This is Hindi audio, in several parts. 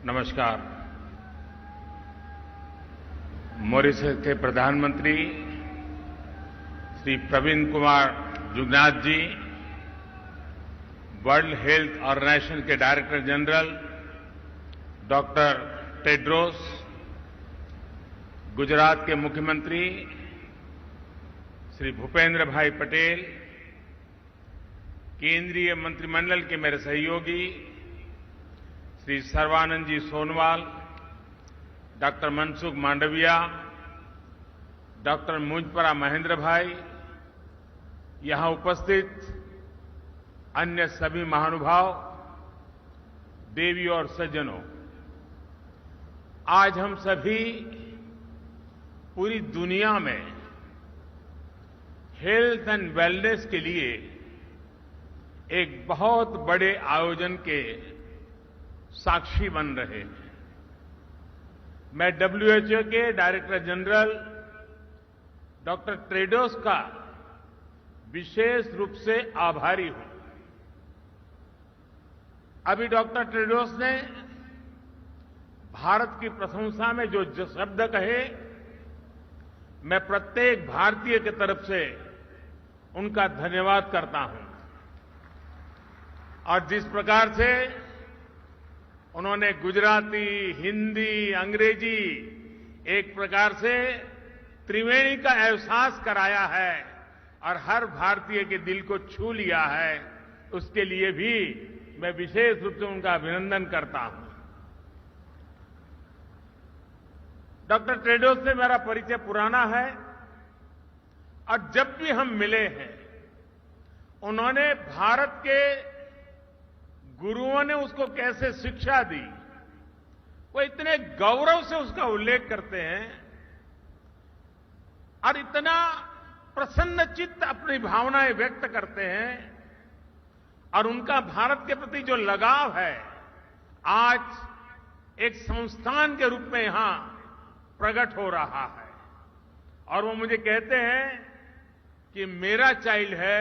नमस्कार। मॉरिशस के प्रधानमंत्री श्री प्रवीण कुमार जुगनाथ जी, वर्ल्ड हेल्थ ऑर्गेनाइजेशन के director general doctor Tedros, Gujarat के मुख्यमंत्री श्री भूपेंद्र भाई पटेल, केंद्रीय मंत्रिमंडल के मेरे सहयोगी श्री सर्बानंद जी सोनवाल, डॉक्टर मनसुख मांडविया, डॉक्टर मुंजपरा महेंद्र भाई, यहां उपस्थित अन्य सभी महानुभाव, देवी और सज्जनों, आज हम सभी पूरी दुनिया में हेल्थ एंड वेलनेस के लिए एक बहुत बड़े आयोजन के साक्षी बन रहे हैं। मैं WHO के डायरेक्टर जनरल डॉक्टर टेड्रोस का विशेष रूप से आभारी हूं। अभी डॉक्टर टेड्रोस ने भारत की प्रशंसा में जो शब्द कहे, मैं प्रत्येक भारतीय की तरफ से उनका धन्यवाद करता हूं। और जिस प्रकार से उन्होंने गुजराती, हिंदी, अंग्रेजी एक प्रकार से त्रिवेणी का एहसास कराया है और हर भारतीय के दिल को छू लिया है, उसके लिए भी मैं विशेष रूप से उनका अभिनंदन करता हूं। डॉक्टर टेड्रोस से मेरा परिचय पुराना है और जब भी हम मिले हैं, उन्होंने भारत के गुरुओं ने उसको कैसे शिक्षा दी, वो इतने गौरव से उसका उल्लेख करते हैं और इतना प्रसन्नचित्त अपनी भावनाएं व्यक्त करते हैं और उनका भारत के प्रति जो लगाव है, आज एक संस्थान के रूप में यहां प्रकट हो रहा है। और वो मुझे कहते हैं कि मेरा चाइल्ड है,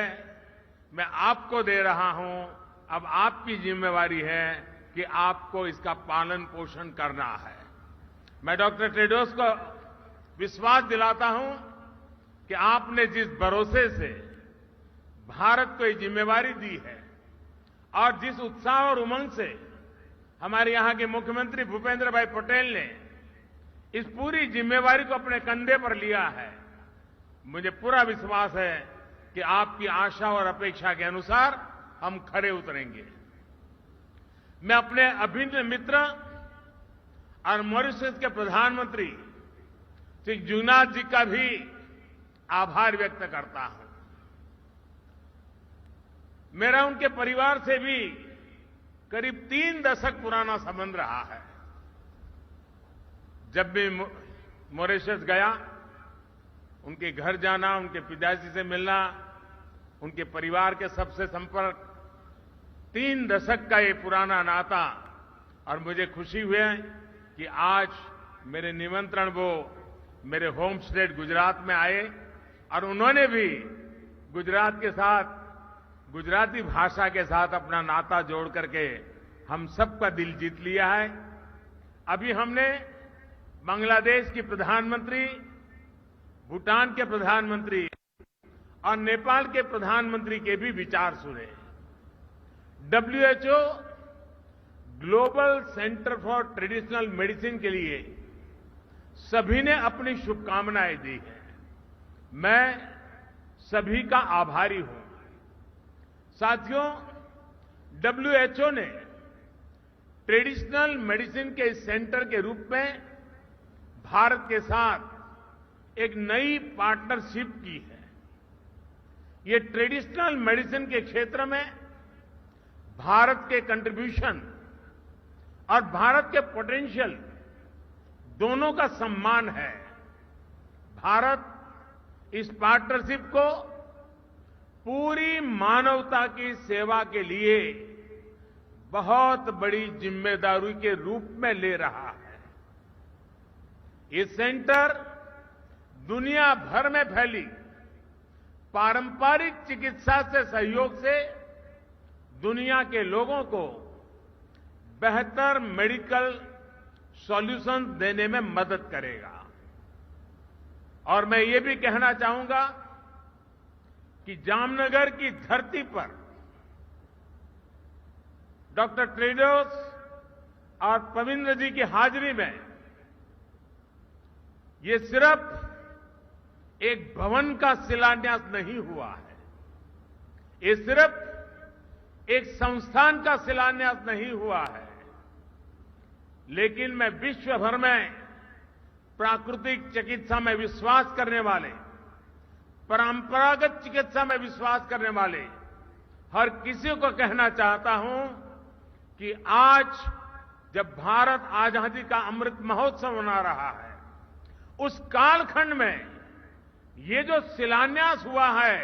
मैं आपको दे रहा हूं, अब आपकी जिम्मेवारी है कि आपको इसका पालन पोषण करना है। मैं डॉक्टर टेड्रोस को विश्वास दिलाता हूं कि आपने जिस भरोसे से भारत को ये जिम्मेवारी दी है और जिस उत्साह और उमंग से हमारे यहां के मुख्यमंत्री भूपेंद्र भाई पटेल ने इस पूरी जिम्मेवारी को अपने कंधे पर लिया है, मुझे पूरा विश्वास है कि आपकी आशा और अपेक्षा के अनुसार हम खरे उतरेंगे। मैं अपने अभिन्न मित्र और मॉरिशस के प्रधानमंत्री श्री जुगनाथ जी का भी आभार व्यक्त करता हूं। मेरा उनके परिवार से भी करीब 3 दशक पुराना संबंध रहा है। जब भी मॉरिशस गया, उनके घर जाना, उनके पिताजी से मिलना, उनके परिवार के सबसे संपर्क, 3 दशक का ये पुराना नाता। और मुझे खुशी हुई कि आज मेरे निमंत्रण वो मेरे होम स्टेट गुजरात में आए और उन्होंने भी गुजरात के साथ, गुजराती भाषा के साथ अपना नाता जोड़ करके हम सबका दिल जीत लिया है। अभी हमने बांग्लादेश की प्रधानमंत्री, भूटान के प्रधानमंत्री और नेपाल के प्रधानमंत्री के भी विचार सुने। WHO global centre for traditional medicine के लिए सभी ने अपनी शुभकामनाएं दी हैं। मैं सभी का आभारी हूं। साथियों, WHO ने ट्रेडिशनल मेडिसिन के सेंटर के रूप में भारत के साथ एक नई पार्टनरशिप की है। ये ट्रेडिशनल मेडिसिन के क्षेत्र में भारत के कंट्रीब्यूशन और भारत के पोटेंशियल दोनों का सम्मान है। भारत इस पार्टनरशिप को पूरी मानवता की सेवा के लिए बहुत बड़ी जिम्मेदारी के रूप में ले रहा है। ये सेंटर दुनिया भर में फैली पारंपरिक चिकित्सा से सहयोग से दुनिया के लोगों को बेहतर मेडिकल सॉल्यूशन देने में मदद करेगा। और मैं ये भी कहना चाहूंगा कि जामनगर की धरती पर डॉक्टर टेड्रोस और पविंद्र जी की हाजिरी में ये सिर्फ एक भवन का शिलान्यास नहीं हुआ है, ये सिर्फ एक संस्थान का शिलान्यास नहीं हुआ है, लेकिन मैं विश्व भर में प्राकृतिक चिकित्सा में विश्वास करने वाले, परंपरागत चिकित्सा में विश्वास करने वाले हर किसी को कहना चाहता हूं कि आज जब भारत आजादी का अमृत महोत्सव मना रहा है, उस कालखंड में ये जो शिलान्यास हुआ है,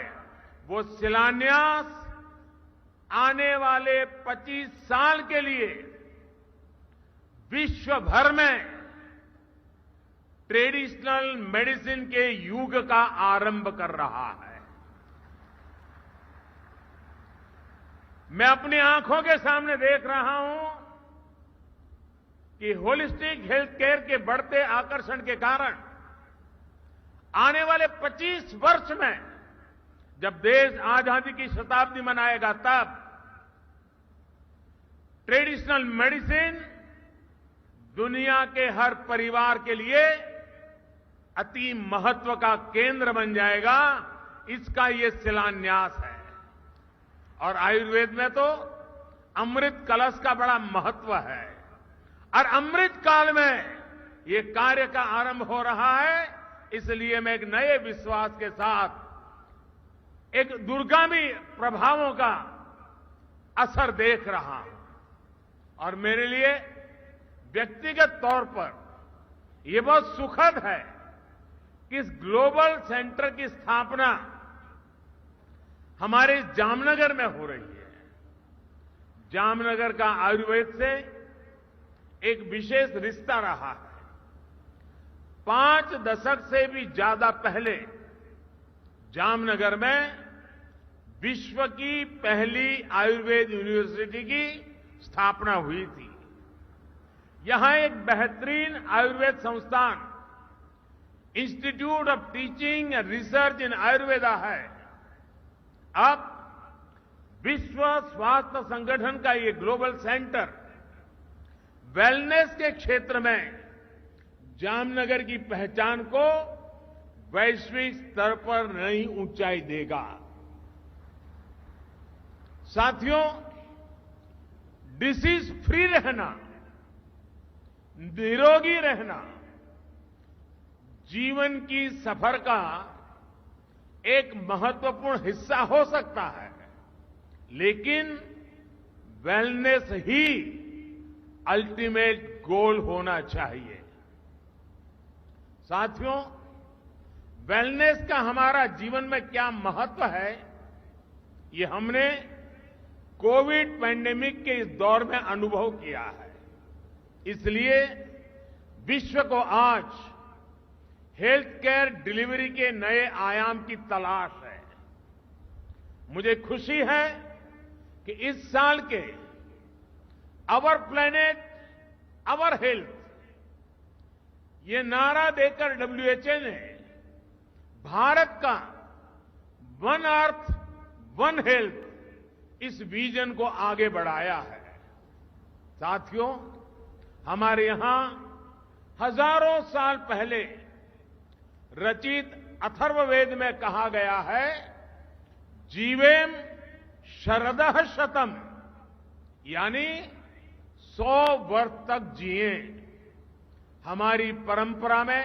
वो शिलान्यास आने वाले 25 साल के लिए विश्व भर में ट्रेडिशनल मेडिसिन के युग का आरंभ कर रहा है। मैं अपनी आंखों के सामने देख रहा हूं कि होलिस्टिक हेल्थ केयर के बढ़ते आकर्षण के कारण आने वाले 25 वर्ष में जब देश आजादी की शताब्दी मनाएगा, तब ट्रेडिशनल मेडिसिन दुनिया के हर परिवार के लिए अति महत्व का केंद्र बन जाएगा। इसका ये शिलान्यास है। और आयुर्वेद में तो अमृत कलश का बड़ा महत्व है, और अमृत काल में ये कार्य का आरंभ हो रहा है। इसलिए मैं एक नए विश्वास के साथ एक दूरगामी प्रभावों का असर देख रहा हूं। और मेरे लिए व्यक्तिगत तौर पर यह बहुत सुखद है कि इस ग्लोबल सेंटर की स्थापना हमारे जामनगर में हो रही है। जामनगर का आयुर्वेद से एक विशेष रिश्ता रहा है। 5 दशक से भी ज्यादा पहले जामनगर में विश्व की पहली आयुर्वेद यूनिवर्सिटी की स्थापना हुई थी। यहां एक बेहतरीन आयुर्वेद संस्थान institute of teaching and research इन आयुर्वेदा है। अब विश्व स्वास्थ्य संगठन का ये ग्लोबल सेंटर वेलनेस के क्षेत्र में जामनगर की पहचान को वैश्विक स्तर पर नई ऊंचाई देगा। साथियों, डिसीज फ्री रहना, निरोगी रहना जीवन की सफर का एक महत्वपूर्ण हिस्सा हो सकता है, लेकिन वेलनेस ही अल्टीमेट गोल होना चाहिए। साथियों, वेलनेस का हमारा जीवन में क्या महत्व है, ये हमने कोविड पैंडेमिक के इस दौर में अनुभव किया है। इसलिए विश्व को आज हेल्थ केयर डिलीवरी के नए आयाम की तलाश है। मुझे खुशी है कि इस साल के आवर प्लेनेट आवर हेल्थ ये नारा देकर WHO ने भारत का वन अर्थ वन हेल्थ इस विजन को आगे बढ़ाया है। साथियों, हमारे यहां हजारों साल पहले रचित अथर्ववेद में कहा गया है, जीवेम शरदः शतम, यानी 100 वर्ष तक जिए। हमारी परंपरा में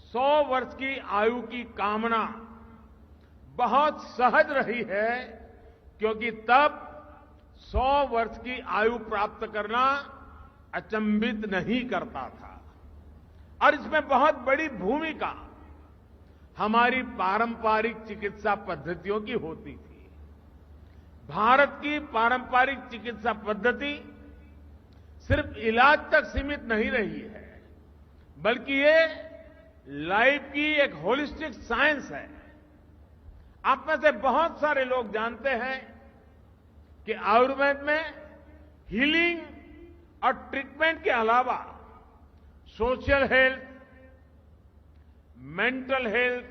100 वर्ष की आयु की कामना बहुत सहज रही है, क्योंकि तब 100 वर्ष की आयु प्राप्त करना अचंभित नहीं करता था। और इसमें बहुत बड़ी भूमिका हमारी पारंपरिक चिकित्सा पद्धतियों की होती थी। भारत की पारंपरिक चिकित्सा पद्धति सिर्फ इलाज तक सीमित नहीं रही है, बल्कि ये लाइफ की एक होलिस्टिक साइंस है। आप में से बहुत सारे लोग जानते हैं कि आयुर्वेद में हीलिंग और ट्रीटमेंट के अलावा social health, mental health,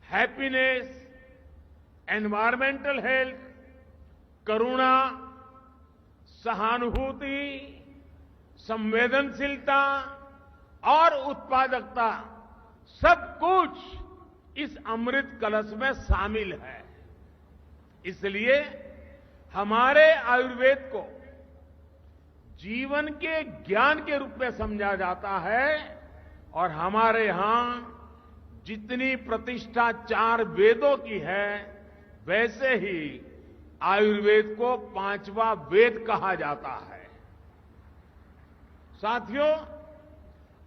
happiness, environmental health, करुणा, सहानुभूति, संवेदनशीलता और उत्पादकता सब कुछ इस अमृत कलश में शामिल है। इसलिए हमारे आयुर्वेद को जीवन के ज्ञान के रूप में समझा जाता है और हमारे यहां जितनी प्रतिष्ठा 4 वेदों की है, वैसे ही आयुर्वेद को 5वां वेद कहा जाता है। साथियों,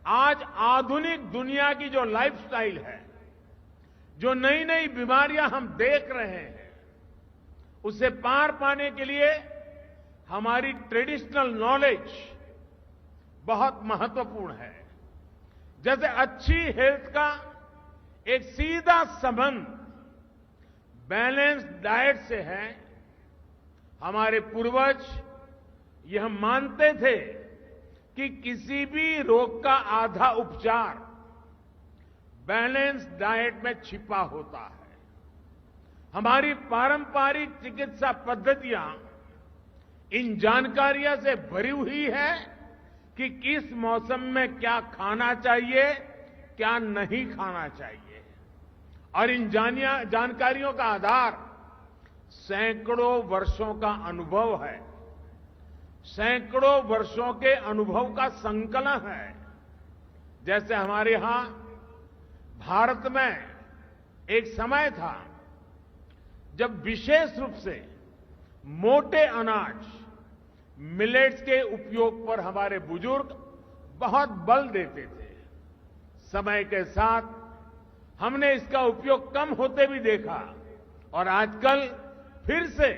आज आधुनिक दुनिया की जो लाइफस्टाइल है, जो नई नई बीमारियां हम देख रहे हैं, उसे पार पाने के लिए हमारी ट्रेडिशनल नॉलेज बहुत महत्वपूर्ण है। जैसे अच्छी हेल्थ का एक सीधा संबंध बैलेंस डाइट से है। हमारे पूर्वज यह मानते थे कि किसी भी रोग का आधा उपचार बैलेंस डाइट में छिपा होता है। हमारी पारंपरिक चिकित्सा पद्धतियां इन जानकारियों से भरी हुई है कि किस मौसम में क्या खाना चाहिए, क्या नहीं खाना चाहिए। और इन जानकारियों का आधार सैकड़ों वर्षों का अनुभव है, सैकड़ों वर्षों के अनुभव का संकलन है। जैसे हमारे यहां भारत में एक समय था जब विशेष रूप से मोटे अनाज मिलेट्स के उपयोग पर हमारे बुजुर्ग बहुत बल देते थे। समय के साथ हमने इसका उपयोग कम होते भी देखा और आजकल फिर से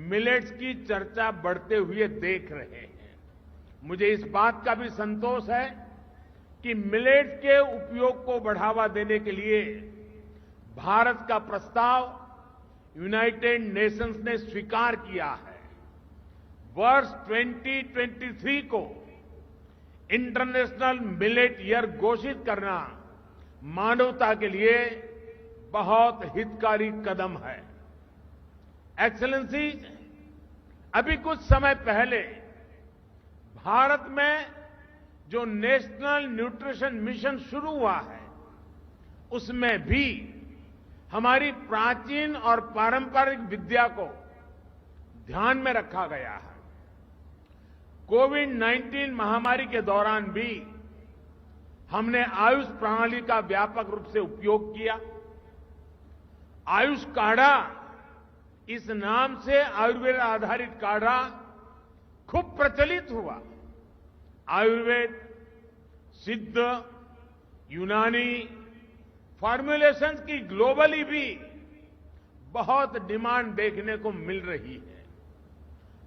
मिलेट्स की चर्चा बढ़ते हुए देख रहे हैं। मुझे इस बात का भी संतोष है कि मिलेट्स के उपयोग को बढ़ावा देने के लिए भारत का प्रस्ताव यूनाइटेड नेशंस ने स्वीकार किया है। वर्ष 2023 को इंटरनेशनल मिलेट ईयर घोषित करना मानवता के लिए बहुत हितकारी कदम है। एक्सेलेंसी, अभी कुछ समय पहले भारत में जो नेशनल न्यूट्रिशन मिशन शुरू हुआ है, उसमें भी हमारी प्राचीन और पारंपरिक विद्या को ध्यान में रखा गया है। कोविड-19 महामारी के दौरान भी हमने आयुष प्रणाली का व्यापक रूप से उपयोग किया। आयुष काढ़ा, इस नाम से आयुर्वेद आधारित काढ़ा खूब प्रचलित हुआ। आयुर्वेद, सिद्ध, यूनानी फॉर्मुलेशंस की ग्लोबली भी बहुत डिमांड देखने को मिल रही है।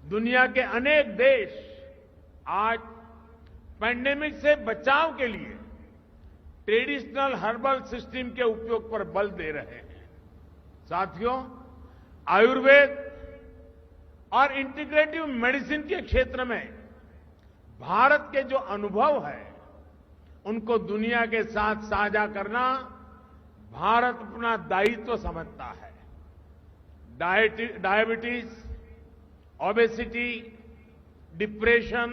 दुनिया के अनेक देश आज पैंडेमिक से बचाव के लिए ट्रेडिशनल हर्बल सिस्टम के उपयोग पर बल दे रहे हैं। साथियों, आयुर्वेद और इंटीग्रेटिव मेडिसिन के क्षेत्र में भारत के जो अनुभव है, उनको दुनिया के साथ साझा करना भारत अपना दायित्व समझता है। डायबिटीज, ओबेसिटी, डिप्रेशन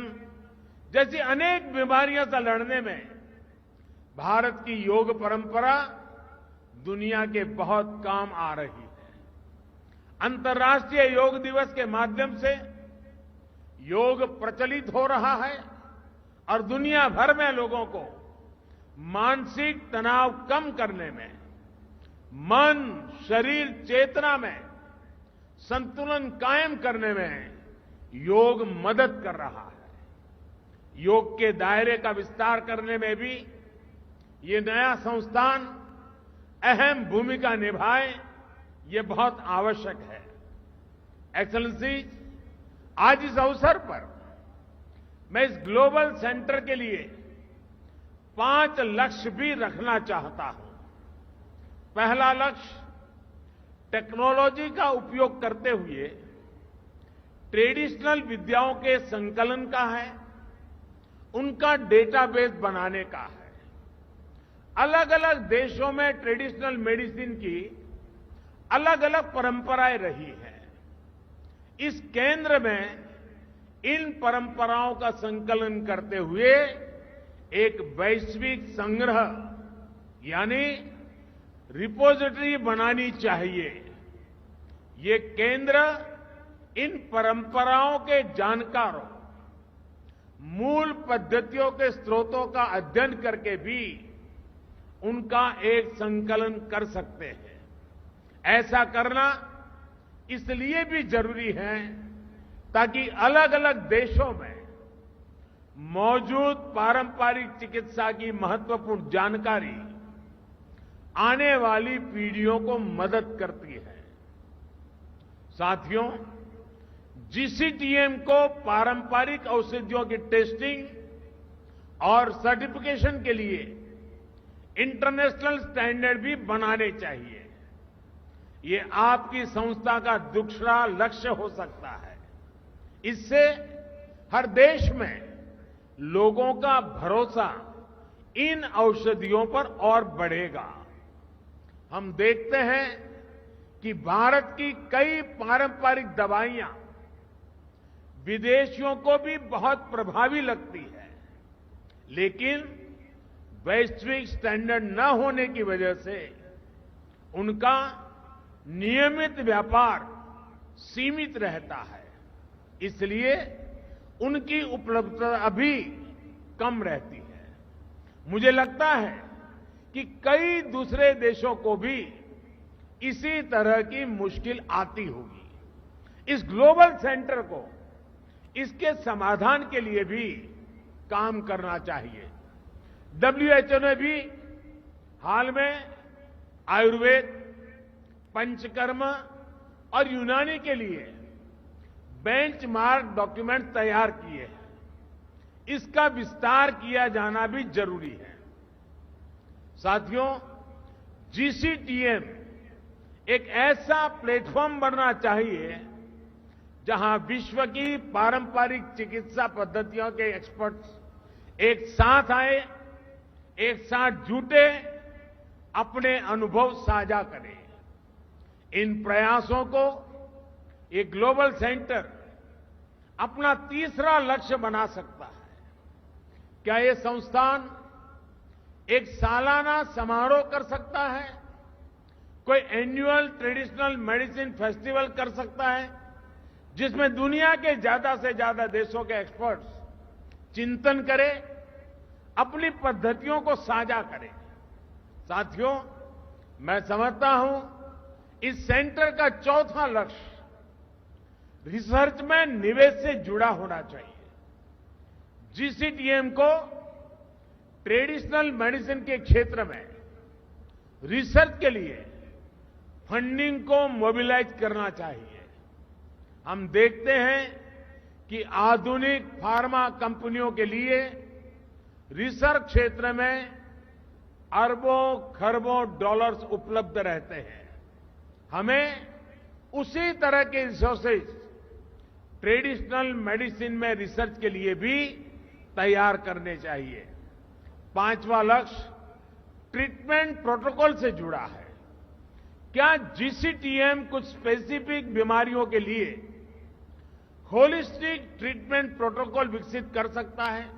जैसी अनेक बीमारियों से लड़ने में भारत की योग परंपरा दुनिया के बहुत काम आ रही है। अंतर्राष्ट्रीय योग दिवस के माध्यम से योग प्रचलित हो रहा है और दुनिया भर में लोगों को मानसिक तनाव कम करने में, मन, शरीर, चेतना में संतुलन कायम करने में योग मदद कर रहा है। योग के दायरे का विस्तार करने में भी ये नया संस्थान अहम भूमिका निभाए, ये बहुत आवश्यक है। एक्सेलेंसी, आज इस अवसर पर मैं इस ग्लोबल सेंटर के लिए 5 लक्ष्य भी रखना चाहता हूं। पहला लक्ष्य, टेक्नोलॉजी का उपयोग करते हुए ट्रेडिशनल विद्याओं के संकलन का है, उनका डेटाबेस बनाने का है। अलग अलग देशों में ट्रेडिशनल मेडिसिन की अलग अलग परंपराएं रही हैं। इस केंद्र में इन परंपराओं का संकलन करते हुए एक वैश्विक संग्रह यानी रिपोजिटरी बनानी चाहिए। ये केंद्र इन परंपराओं के जानकारों, मूल पद्धतियों के स्रोतों का अध्ययन करके भी उनका एक संकलन कर सकते हैं। ऐसा करना इसलिए भी जरूरी है ताकि अलग अलग देशों में मौजूद पारंपरिक चिकित्सा की महत्वपूर्ण जानकारी आने वाली पीढ़ियों को मदद करती है। साथियों, जीसीटीएम को पारंपरिक औषधियों की टेस्टिंग और सर्टिफिकेशन के लिए इंटरनेशनल स्टैंडर्ड भी बनाने चाहिए। ये आपकी संस्था का दूसरा लक्ष्य हो सकता है। इससे हर देश में लोगों का भरोसा इन औषधियों पर और बढ़ेगा। हम देखते हैं कि भारत की कई पारंपरिक दवाइयां विदेशियों को भी बहुत प्रभावी लगती है, लेकिन वैश्विक स्टैंडर्ड न होने की वजह से उनका नियमित व्यापार सीमित रहता है। इसलिए उनकी उपलब्धता अभी कम रहती है। मुझे लगता है कि कई दूसरे देशों को भी इसी तरह की मुश्किल आती होगी। इस ग्लोबल सेंटर को इसके समाधान के लिए भी काम करना चाहिए। WHO ने भी हाल में आयुर्वेद, पंचकर्म और यूनानी के लिए बेंचमार्क डॉक्यूमेंट तैयार किए हैं। इसका विस्तार किया जाना भी जरूरी है। साथियों, जीसीटीएम एक ऐसा प्लेटफॉर्म बनना चाहिए जहां विश्व की पारंपरिक चिकित्सा पद्धतियों के एक्सपर्ट्स एक साथ आए, एक साथ जुटे, अपने अनुभव साझा करें। इन प्रयासों को ये ग्लोबल सेंटर अपना तीसरा लक्ष्य बना सकता है। क्या ये संस्थान एक सालाना समारोह कर सकता है? कोई एनुअल ट्रेडिशनल मेडिसिन फेस्टिवल कर सकता है जिसमें दुनिया के ज्यादा से ज्यादा देशों के एक्सपर्ट्स चिंतन करें, अपनी पद्धतियों को साझा करें। साथियों, मैं समझता हूं इस सेंटर का चौथा लक्ष्य रिसर्च में निवेश से जुड़ा होना चाहिए। जीसीटीएम को ट्रेडिशनल मेडिसिन के क्षेत्र में रिसर्च के लिए फंडिंग को मोबिलाइज करना चाहिए। हम देखते हैं कि आधुनिक फार्मा कंपनियों के लिए रिसर्च क्षेत्र में अरबों खरबों डॉलर्स उपलब्ध रहते हैं। हमें उसी तरह के रिसोर्सेज ट्रेडिशनल मेडिसिन में रिसर्च के लिए भी तैयार करने चाहिए। पांचवा लक्ष्य ट्रीटमेंट प्रोटोकॉल से जुड़ा है। क्या जीसीटीएम कुछ स्पेसिफिक बीमारियों के लिए होलिस्टिक ट्रीटमेंट प्रोटोकॉल विकसित कर सकता है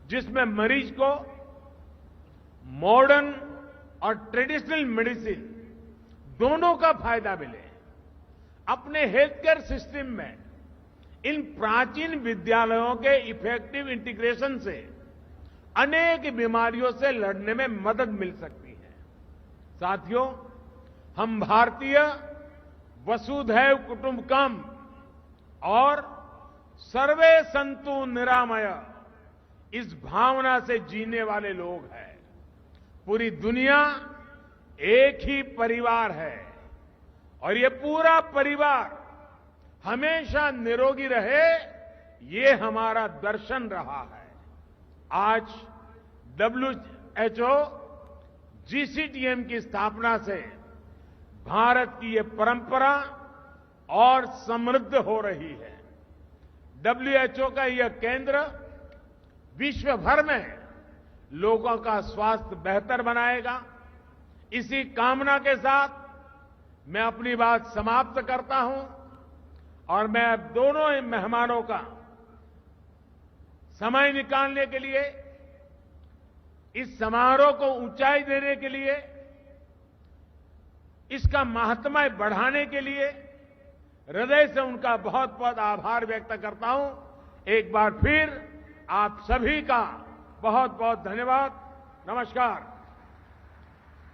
जिसमें मरीज को मॉडर्न और ट्रेडिशनल मेडिसिन दोनों का फायदा मिले? अपने हेल्थ केयर सिस्टम में इन प्राचीन विद्यालयों के इफेक्टिव इंटीग्रेशन से अनेक बीमारियों से लड़ने में मदद मिल सकती है। साथियों, हम भारतीय वसुधैव कुटुंबकम और सर्वे संतु निरामय इस भावना से जीने वाले लोग हैं। पूरी दुनिया एक ही परिवार है और ये पूरा परिवार हमेशा निरोगी रहे, ये हमारा दर्शन रहा है। आज WHO जीसीटीएम की स्थापना से भारत की ये परंपरा और समृद्ध हो रही है। WHO का यह केंद्र विश्व भर में लोगों का स्वास्थ्य बेहतर बनाएगा। इसी कामना के साथ मैं अपनी बात समाप्त करता हूं और मैं अब दोनों ही मेहमानों का समय निकालने के लिए, इस समारोह को ऊंचाई देने के लिए, इसका महात्म्य बढ़ाने के लिए हृदय से उनका बहुत बहुत आभार व्यक्त करता हूं। एक बार फिर आप सभी का बहुत बहुत धन्यवाद। नमस्कार।